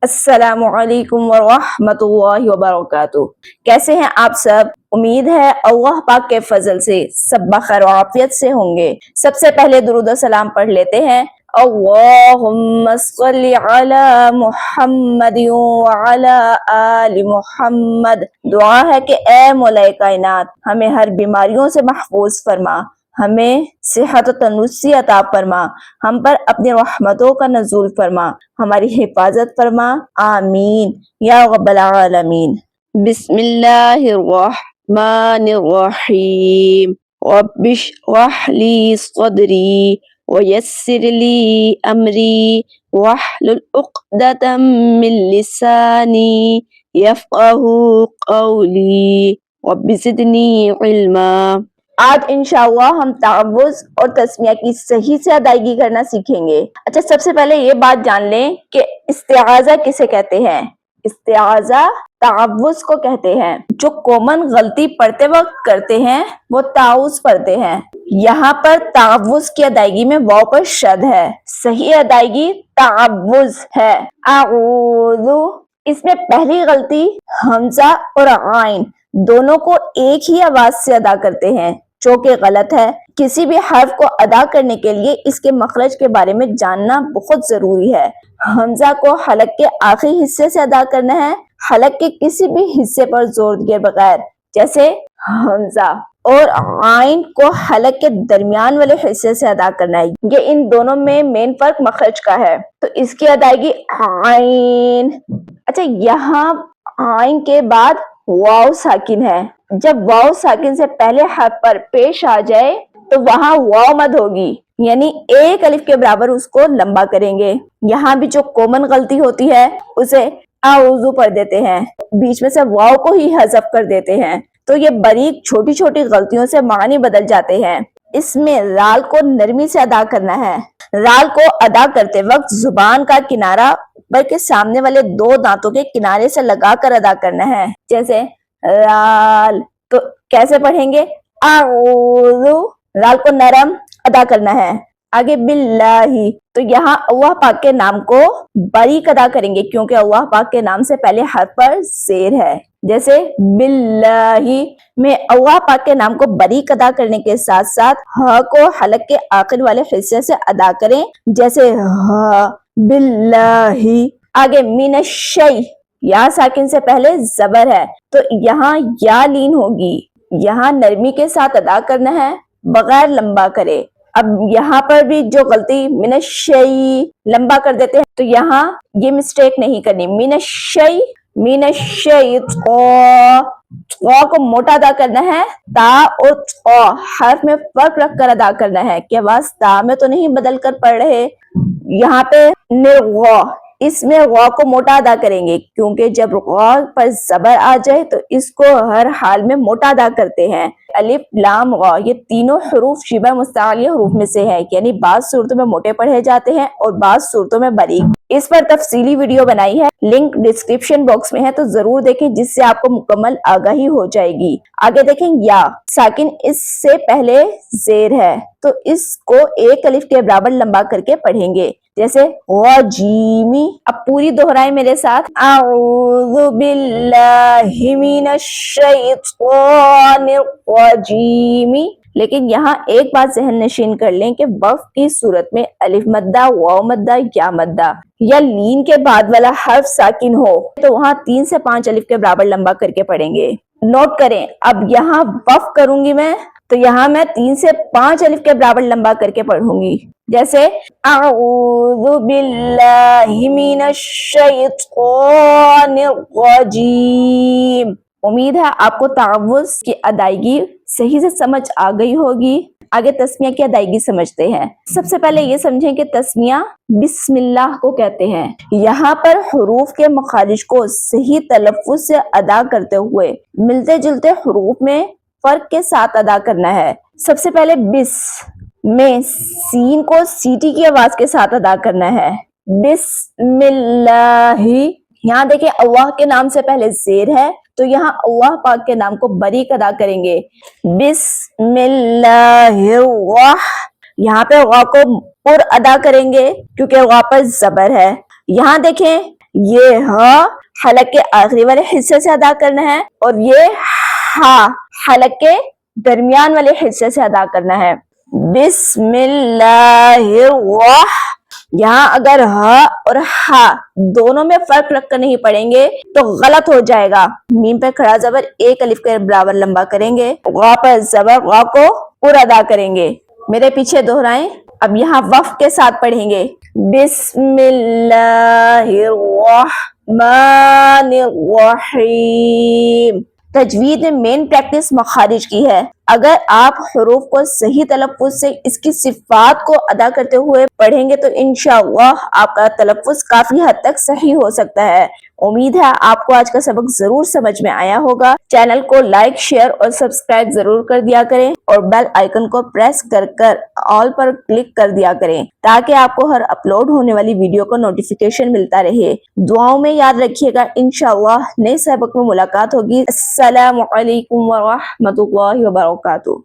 अस्सलाम वालेकुम वरहमतुल्लाहि वबरकातुह। कैसे हैं आप सब? उम्मीद है अल्लाह पाक के फजल से सब बखैर और आफियत से होंगे। सबसे पहले दुरूद और सलाम पढ़ लेते हैं। अल्लाहुम्मा सल्लि अला मुहम्मद व अला आलि मुहम्मद। दुआ है कि ए मौला कायनात हमें हर बीमारियों से महफूज फरमा, हमें सेहत और तंदुरुस्ती अता फरमा, हम पर अपनी रहमतों का नज़ूल फरमा, हमारी हिफाजत फरमा, आमीन या रब्बल आलमीन। बिस्मिल्लाहिर रहमानिर रहीम। रब्बिश्रह ली सदरी वयस्सिर ली अमरी वहलुल उक़दतम मिन लिसानी यफ़क़हू क़ौली रब्बि ज़िदनी इल्मा। आज इंशाअल्लाह हम तावुज़ और तस्मिया की सही से अदायगी करना सीखेंगे। अच्छा, सबसे पहले ये बात जान लें कि इस्तिआज़ा किसे कहते हैं। इस्तिआज़ा तावुज़ को कहते हैं। जो कॉमन गलती पढ़ते वक्त करते हैं वो ताउज़ पढ़ते हैं। यहाँ पर तावुज़ की अदायगी में वाव पर शद है, सही अदायगी तावुज़ है। आऊज़ु, इसमें पहली गलती हमजा और आइन दोनों को एक ही आवाज से अदा करते हैं, जो कि गलत है। किसी भी हर्फ को अदा करने के लिए इसके मखरज के बारे में जानना बहुत जरूरी है। हमजा को हलक के आखिरी हिस्से से अदा करना है, हलक के किसी भी हिस्से पर जोर दिए बगैर, जैसे हमजा, और आइन को हलक के दरमियान वाले हिस्से से अदा करना है। ये इन दोनों में मेन फर्क मखरज का है, तो इसकी अदायगी आइन। अच्छा, यहाँ आइन के बाद वाव साकिन है। जब वाव साकिन से पहले हर्फ पर पेश आ जाए तो वहां वाव मद होगी, यानी एक अलिफ के बराबर उसको लंबा करेंगे। यहाँ भी जो कॉमन गलती होती है उसे आउज़ु पढ़ देते हैं, बीच में से वाव को ही हज़फ कर देते हैं। तो ये बारीक छोटी छोटी गलतियों से मानी बदल जाते हैं। इसमें राल को नरमी से अदा करना है। राल को अदा करते वक्त जुबान का किनारा ऊपर के सामने वाले दो दांतों के किनारे से लगाकर अदा करना है, जैसे राल। तो कैसे पढ़ेंगे? आऊज़ु, राल को नरम अदा करना है। आगे बिल्लाही, तो यहाँ अल्लाह पाक के नाम को बारीक अदा करेंगे, क्योंकि अल्लाह पाक के नाम से पहले हर्फ पर ज़ेर है, जैसे बिल्लाही में अल्लाह पाक के नाम को बारीक अदा करने के साथ साथ ह को हलक के आखिर वाले हिस्से से अदा करें, जैसे ह बिल्लाही। आगे मिनश्शै, या साकिन से पहले जबर है तो यहाँ या लीन होगी, यहाँ नरमी के साथ अदा करना है बगैर लंबा करे। अब यहाँ पर भी जो गलती मिनश्शै लंबा कर देते हैं, तो यहाँ ये मिस्टेक नहीं करनी। मिनश्शै, मिनश्शै को मोटा अदा करना है। ता और हर्फ में फर्क रख कर अदा करना है कि आवाज ता में तो नहीं बदल कर पढ़ रहे। यहाँ पे निर्वा, इसमें वा को मोटा अदा करेंगे, क्योंकि जब वा पर जबर आ जाए तो इसको हर हाल में मोटा अदा करते हैं। अलिफ लाम वा, ये तीनों हरूफ शिबा मुस्तालिया हरूफ में से है, यानी बाज़ सूरतों में मोटे पढ़े जाते हैं और बाज़ सूरतों में बारीक। इस पर तफसीली वीडियो बनाई है, लिंक डिस्क्रिप्शन बॉक्स में है, तो जरूर देखें, जिससे आपको मुकम्मल आगाही हो जाएगी। आगे देखें, या साकिन इससे पहले जेर है, तो इसको एक अलिफ के बराबर लंबा करके पढ़ेंगे, जैसे वाजीमी। अब पूरी दोहराए मेरे साथ। आऊज़ु बिल्लाहि मिनश शैतानिर रजीमी। लेकिन यहाँ एक बात ज़हन नशीन कर लें कि वक्फ की सूरत में अलिफ मद्दा, वाव मद्दा, या मद्दा या लीन के बाद वाला हर्फ साकिन हो तो वहाँ 3 से 5 अलिफ के बराबर लंबा करके पढ़ेंगे। नोट करें, अब यहाँ वक्फ करूंगी मैं तो यहाँ मैं 3 से 5 अलिफ के बराबर लंबा करके पढ़ूंगी, जैसे आऊज़ु बिल्लाहि मिनश शैतानिर रजीम। उम्मीद है आपको तावुज़ की अदायगी सही से समझ आ गई होगी। आगे तस्मिया की अदायगी समझते हैं। सबसे पहले ये समझें कि तस्मिया बिस्मिल्लाह को कहते हैं। यहाँ पर हुरूफ के मखारिज को सही तलफ़्फ़ुज़ से अदा करते हुए मिलते जुलते हुरूफ में फर्क के साथ अदा करना है। सबसे पहले बिस में सीन को सीटी की आवाज के साथ अदा करना है, बिस्मिल्लाही। यहाँ देखिए अल्लाह के नाम से पहले जेर है, तो यहाँ अल्लाह पाक के नाम को बारीक अदा करेंगे, बिस्मिल्लाहिर। यहाँ पे वा को पुर अदा करेंगे क्योंकि वा पर जबर है। यहाँ देखें یہ ہاں حلق کے آخری والے حصے سے ادا کرنا ہے اور یہ ہاں حلق کے درمیان والے حصے سے ادا کرنا ہے. بسم اللہ یہاں اگر ہا اور ہا دونوں میں فرق رکھ کر نہیں پڑھیں گے تو غلط ہو جائے گا. میم پہ کھڑا زبر ایک الف کے برابر لمبا کریں گے. غا پر زبر غا کو پورا ادا کریں گے. میرے پیچھے دہرائیں. اب یہاں وقف کے ساتھ پڑھیں گے بسم اللہ الرحمن الرحیم. تجوید میں مین پریکٹس مخارج کی ہے. اگر آپ حروف کو صحیح تلفظ سے اس کی صفات کو ادا کرتے ہوئے پڑھیں گے تو انشاءاللہ آپ کا تلفظ کافی حد تک صحیح ہو سکتا ہے. امید ہے آپ کو آج کا سبق ضرور سمجھ میں آیا ہوگا. چینل کو لائک شیئر اور سبسکرائب ضرور کر دیا کریں اور بیل آئیکن کو پریس کر کر آل پر کلک کر دیا کریں تاکہ آپ کو ہر اپلوڈ ہونے والی ویڈیو کا نوٹیفیکیشن ملتا رہے. دعاؤں میں یاد رکھیے گا. انشاءاللہ نئے سبق میں ملاقات ہوگی. السلام علیکم ورحمۃ اللہ وبرکاتہ.